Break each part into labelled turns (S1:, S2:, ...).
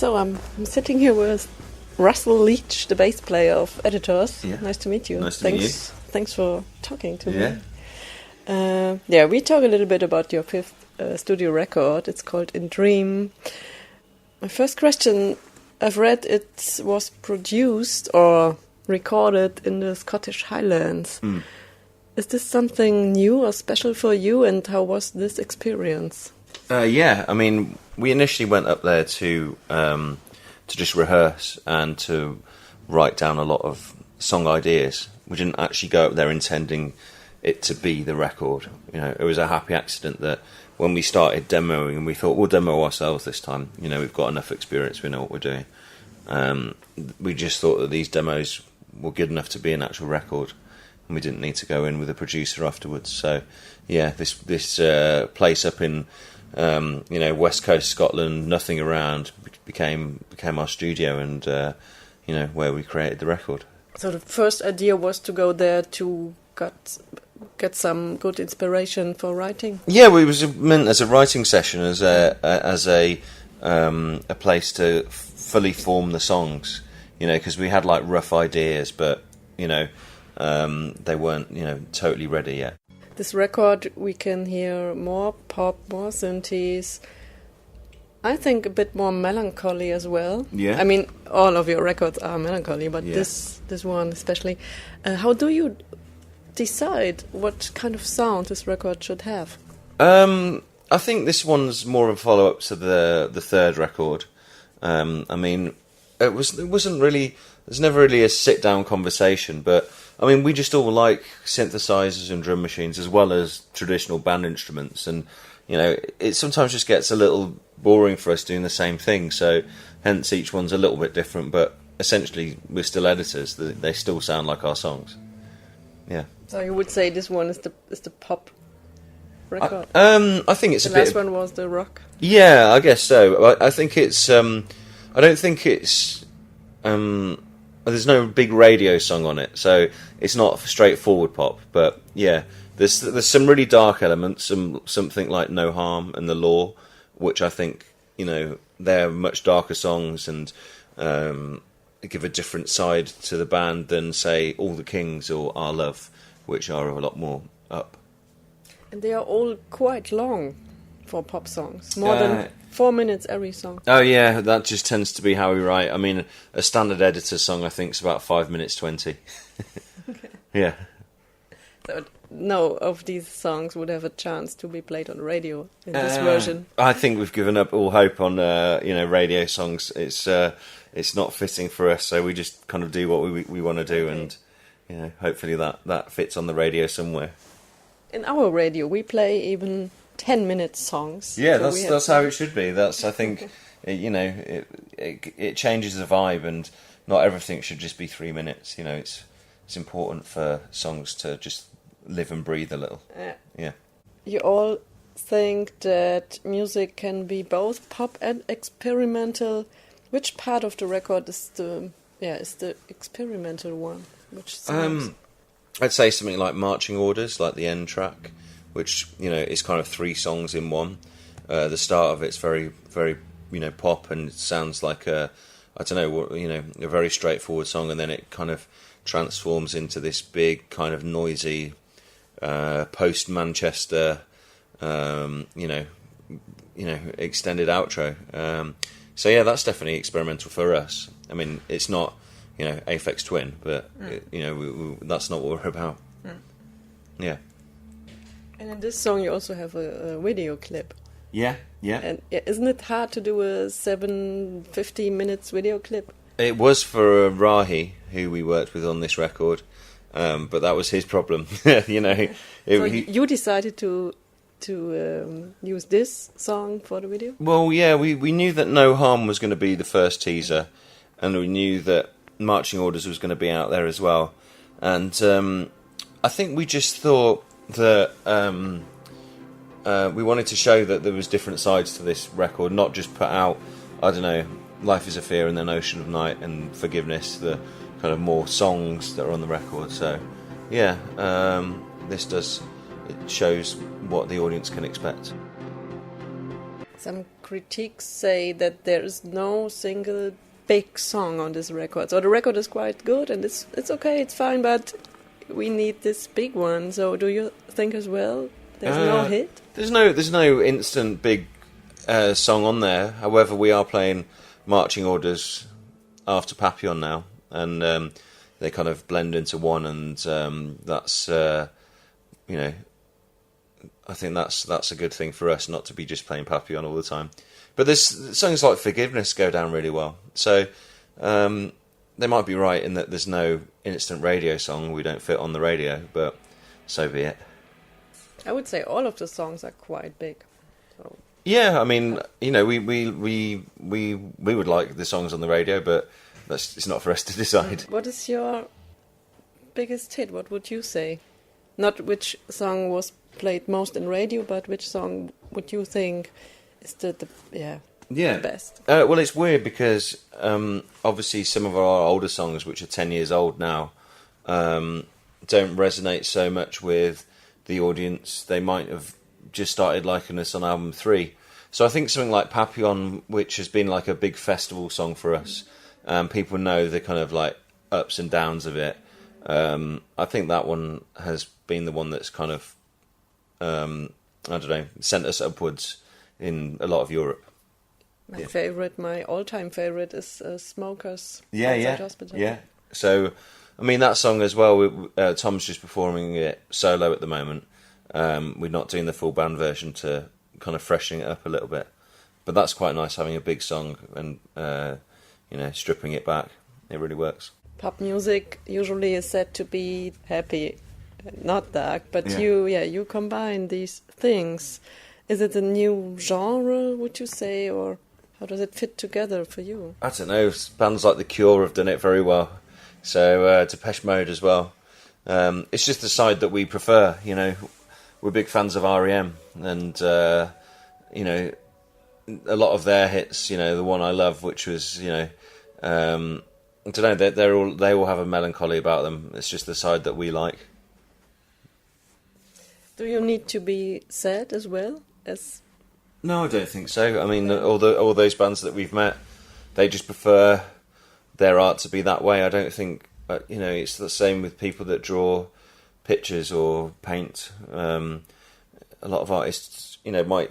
S1: So I'm sitting here with Russell Leetch, the bass player of Editors.
S2: Yeah.
S1: Nice to meet you.
S2: Nice to meet you.
S1: Thanks for talking to
S2: Yeah.
S1: me. We talk a little bit about your fifth studio record. It's called In Dream. My first question, I've read it was produced or recorded in the Scottish Highlands.
S2: Mm.
S1: Is this something new or special for you, and how was this experience?
S2: Yeah, I mean, we initially went up there to just rehearse and to write down a lot of song ideas. We didn't actually go up there intending it to be the record. You know, it was a happy accident that when we started demoing, we thought we'll demo ourselves this time. You know, we've got enough experience, we know what we're doing. We just thought that these demos were good enough to be an actual record, and we didn't need to go in with a producer afterwards. So, yeah, this place up in West Coast Scotland, nothing around, became our studio, and where we created the record. So
S1: the first idea was to go there to get some good inspiration for writing.
S2: Yeah, well, it was meant as a writing session, as a place to fully form the songs. You know, because we had like rough ideas, but they weren't totally ready yet.
S1: This record, we can hear more pop, more synthes. I think a bit more melancholy as well.
S2: Yeah.
S1: I mean, all of your records are melancholy, but this one especially. How do you decide what kind of sound this record should have?
S2: I think this one's more of a follow-up to the third record. I mean, there's never really a sit-down conversation, but I mean, we just all like synthesizers and drum machines as well as traditional band instruments, and it sometimes just gets a little boring for us doing the same thing. So, hence each one's a little bit different, but essentially we're still editors. They still sound like our songs. Yeah.
S1: So you would say this one is the pop record?
S2: I think it's
S1: the
S2: a bit.
S1: last one was the rock.
S2: Yeah, I guess so. I think it's. I don't think it's. There's no big radio song on it, so it's not straightforward pop. But yeah, there's some really dark elements, something like No Harm and The Law, which I think they're much darker songs and give a different side to the band than say All the Kings or Our Love, which are a lot more up.
S1: And they are all quite long for pop songs, more than 4 minutes every song.
S2: Oh yeah, that just tends to be how we write. I mean, a standard editor song I think is about 5 minutes 20.
S1: Okay.
S2: Yeah.
S1: So no of these songs would have a chance to be played on radio in this version.
S2: I think we've given up all hope on radio songs. It's not fitting for us, so we just kind of do what we want to do,
S1: okay.
S2: And hopefully that fits on the radio somewhere.
S1: In our radio, we play even 10-minute songs.
S2: Yeah,
S1: so
S2: that's how it should be. That's I think it changes the vibe, and not everything should just be 3 minutes. It's important for songs to just live and breathe a little. Yeah.
S1: You all think that music can be both pop and experimental. Which part of the record is the experimental one? Which songs?
S2: I'd say something like Marching Orders, like the end track, which is kind of 3 songs in one. The start of it's very, very pop, and it sounds like a very straightforward song, and then it kind of transforms into this big kind of noisy post Manchester extended outro. So yeah, that's definitely experimental for us. I mean, it's not Aphex Twin, but that's not what we're about. Yeah.
S1: And in this song, you also have a video clip.
S2: Yeah.
S1: And isn't it hard to do a 7-50 minutes video clip?
S2: It was for Rahi, who we worked with on this record, but that was his problem.
S1: You decided to use this song for the video?
S2: Well, yeah, we knew that No Harm was going to be the first teaser, and we knew that Marching Orders was going to be out there as well. And I think we just thought that we wanted to show that there was different sides to this record, not just put out, Life is a Fear and then Ocean of Night and Forgiveness, the kind of more songs that are on the record. So, yeah, it shows what the audience can expect.
S1: Some critiques say that there is no single big song on this record. So the record is quite good and it's okay, it's fine, but we need this big one. So do you think as well there's no hit?
S2: There's no instant big song on there. However, we are playing marching orders after Papillon now, and they kind of blend into one, and that's I think that's a good thing for us, not to be just playing Papillon all the time. But there's songs like Forgiveness go down really well. So they might be right in that there's no instant radio song. We don't fit on the radio, but so be it.
S1: I would say all of the songs are quite big. So.
S2: Yeah, I mean, we would like the songs on the radio, but it's not for us to decide.
S1: What is your biggest hit? What would you say? Not which song was played most in radio, but which song would you think is the best?
S2: Well, it's weird because obviously some of our older songs, which are 10 years old now, don't resonate so much with the audience. They might have just started liking us on album 3. So I think something like Papillon, which has been like a big festival song for us, people know the kind of like ups and downs of it. I think that one has been the one that's kind of sent us upwards in a lot of Europe.
S1: My all-time favorite is Smokers.
S2: Yeah.
S1: Hospital.
S2: Yeah. So, I mean, that song as well, Tom's just performing it solo at the moment. We're not doing the full band version to kind of freshen it up a little bit. But that's quite nice, having a big song and, stripping it back. It really works.
S1: Pop music usually is said to be happy, not dark, but
S2: yeah.
S1: you combine these things. Is it a new genre, would you say, or how does it fit together for you?
S2: I don't know. Bands like The Cure have done it very well. So Depeche Mode as well. It's just the side that we prefer. We're big fans of R.E.M. and a lot of their hits. The one I love, which was I don't know. They all have a melancholy about them. It's just the side that we like.
S1: Do you need to be sad as well as?
S2: No, I don't think so. I mean, all those bands that we've met, they just prefer their art to be that way. I don't think it's the same with people that draw pictures or paint. A lot of artists, might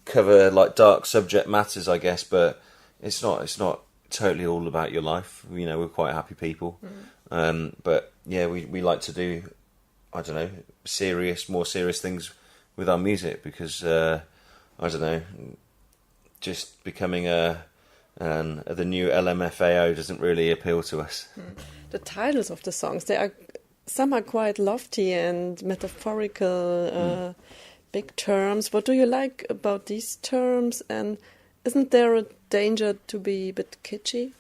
S2: cover like dark subject matters, I guess, but it's not totally all about your life. We're quite happy people. But yeah, we like to do, I don't know, more serious things with our music because I don't know, just becoming the new LMFAO doesn't really appeal to us.
S1: The titles of the songs, some are quite lofty and metaphorical, big terms. What do you like about these terms? And isn't there a danger to be a bit kitschy?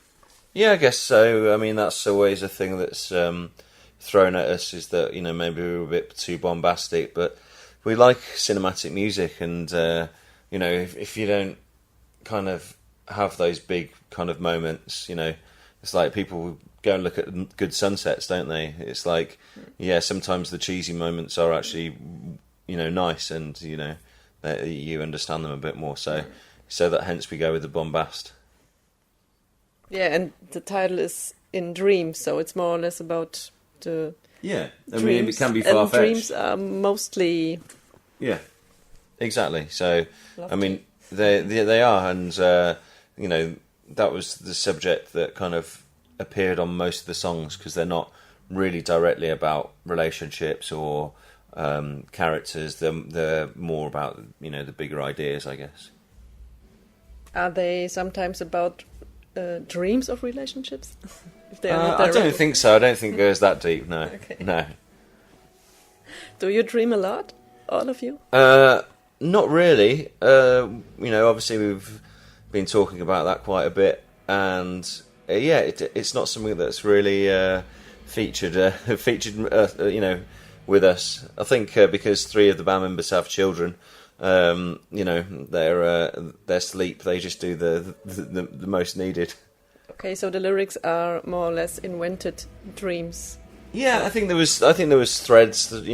S2: Yeah, I guess so. I mean, that's always a thing that's thrown at us, is that maybe we're a bit too bombastic, but we like cinematic music, and if you don't kind of have those big kind of moments, it's like people go and look at good sunsets, don't they? It's like, sometimes the cheesy moments are actually, nice, and that you understand them a bit more. So that hence we go with the bombast.
S1: Yeah, and the title is In Dreams, so it's more or less about the
S2: I
S1: dreams,
S2: mean, it can be far-fetched.
S1: And dreams are mostly...
S2: Yeah, exactly. So,
S1: lofty.
S2: I mean, they are, and, that was the subject that kind of appeared on most of the songs, because they're not really directly about relationships or characters. They're more about, the bigger ideas, I guess.
S1: Are they sometimes about dreams of relationships? If they are not
S2: I don't think so. I don't think it goes that deep, no.
S1: Okay.
S2: No.
S1: Do you dream a lot, all of you?
S2: Not really. Obviously we've been talking about that quite a bit, and it's not something that's really featured with us. I think because 3 of the band members have children, their sleep, they just do the most needed.
S1: Okay, so the lyrics are more or less invented dreams.
S2: Yeah, I think there was threads that,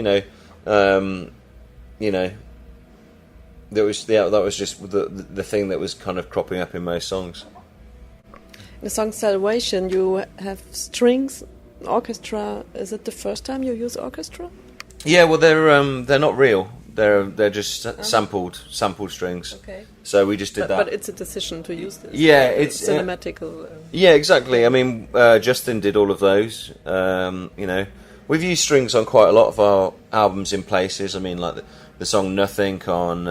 S2: that was just the thing that was kind of cropping up in most songs.
S1: The song Salvation, you have strings, orchestra. Is it the first time you use orchestra?
S2: Yeah, well, they're not real. They're just sampled strings.
S1: Okay.
S2: So we just did that.
S1: But it's a decision to use this.
S2: Yeah, it's
S1: cinematical.
S2: Yeah, exactly. I mean, Justin did all of those. You know, we've used strings on quite a lot of our albums in places. I mean, like the song "Nothing" on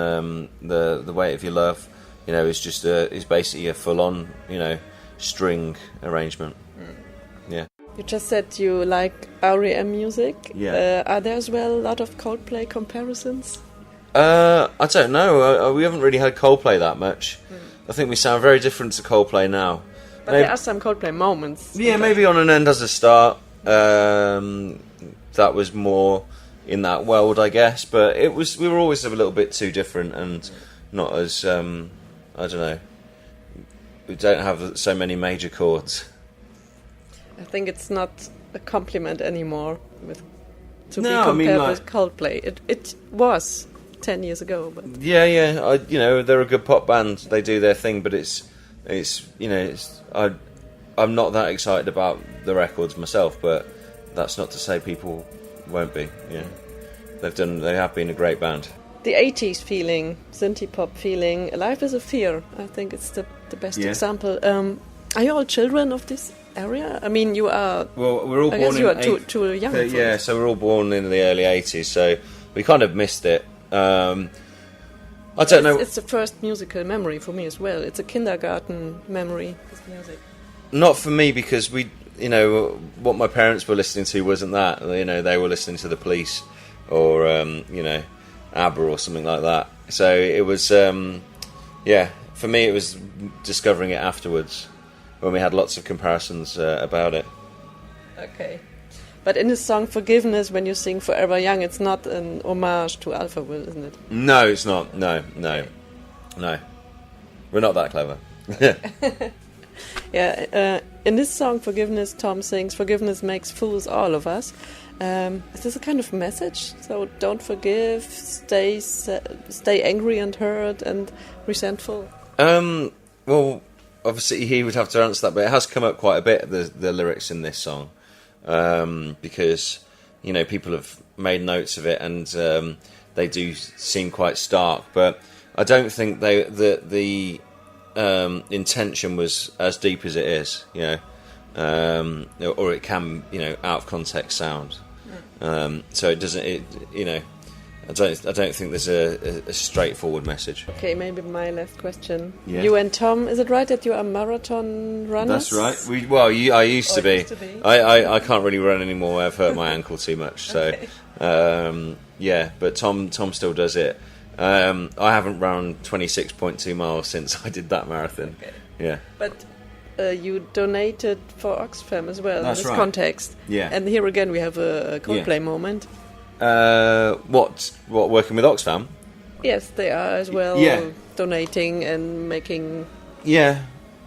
S2: the Weight of Your Love. You know, is basically a full-on string arrangement. Yeah.
S1: You just said you like R.E.M. music.
S2: Yeah.
S1: Are there as well a lot of Coldplay comparisons?
S2: I don't know. We haven't really had Coldplay that much. I think we sound very different to Coldplay now.
S1: But there are some Coldplay moments.
S2: Yeah, maybe On an End Has a Start. That was more in that world, I guess. But we were always a little bit too different and not as I don't know. We don't have so many major chords.
S1: I think it's not a compliment anymore to be
S2: No,
S1: compared
S2: I mean,
S1: with Coldplay. It was 10 years ago, but
S2: yeah. They're a good pop band. They do their thing, but I'm not that excited about the records myself. But that's not to say people won't be. Yeah, they have been a great band.
S1: The 80s feeling, synthie pop feeling, Life is a Fear. I think it's the best example. Are you all children of this area? I mean, you are.
S2: Well, we're all
S1: I
S2: born
S1: guess you
S2: in
S1: are too young.
S2: Yeah, so we're all born in the early 80s, so we kind of missed it. I don't know.
S1: It's the first musical memory for me as well. It's a kindergarten memory. This music.
S2: Not for me because what my parents were listening to wasn't that. They were listening to the Police or ABBA or something like that. So it was, for me it was discovering it afterwards when we had lots of comparisons about it.
S1: Okay. But in the song Forgiveness, when you sing Forever Young, it's not an homage to Alphaville, isn't it?
S2: No, it's not. No. We're not that clever.
S1: Yeah, in this song Forgiveness, Tom sings, "Forgiveness makes fools all of us." Is this a kind of message? So don't forgive, stay angry and hurt and resentful?
S2: Well, obviously he would have to answer that, but it has come up quite a bit, the lyrics in this song, because people have made notes of it and they do seem quite stark, but I don't think the intention was as deep as it is, or it can out of context sound. So it doesn't. I don't think there's a straightforward message.
S1: Okay, maybe my last question.
S2: Yeah.
S1: You and Tom, is it right that you are marathon runners?
S2: That's right. I used to be. I can't really run anymore. I've hurt my ankle too much. So, okay. But Tom still does it. I haven't run 26.2 miles since I did that marathon. Okay. Yeah.
S1: But you donated for Oxfam as well.
S2: That's
S1: in this
S2: right.
S1: Context.
S2: Yeah.
S1: And here again we have a Coldplay moment.
S2: What working with Oxfam?
S1: Yes, they are as well. Donating and making.
S2: Yeah.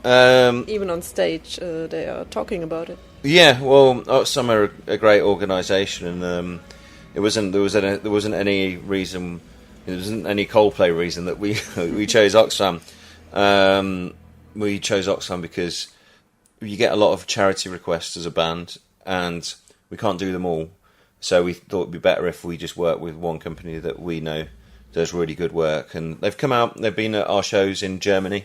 S1: Even on stage, they are talking about it.
S2: Yeah. Well, Oxfam are a great organisation, and there wasn't any reason. There wasn't any Coldplay reason that we chose Oxfam. We chose Oxfam because you get a lot of charity requests as a band, and we can't do them all. So we thought it'd be better if we just work with one company that we know does really good work. And they've come out, they've been at our shows in Germany.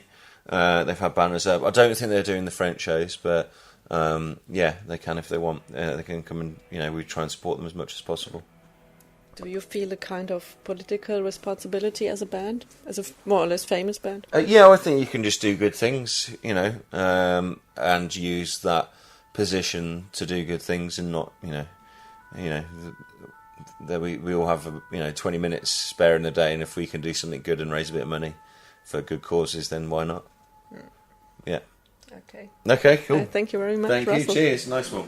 S2: They've had banners up. I don't think they're doing the French shows, but they can if they want. They can come and, we try and support them as much as possible.
S1: Do you feel a kind of political responsibility as a band, as a more or less famous band?
S2: I think you can just do good things, and use that position to do good things and not, that we all have 20 minutes spare in the day, and if we can do something good and raise a bit of money for good causes, then why not? Yeah.
S1: Okay,
S2: Cool.
S1: thank you very much,
S2: Thank
S1: Russell.
S2: you. Cheers. Nice one.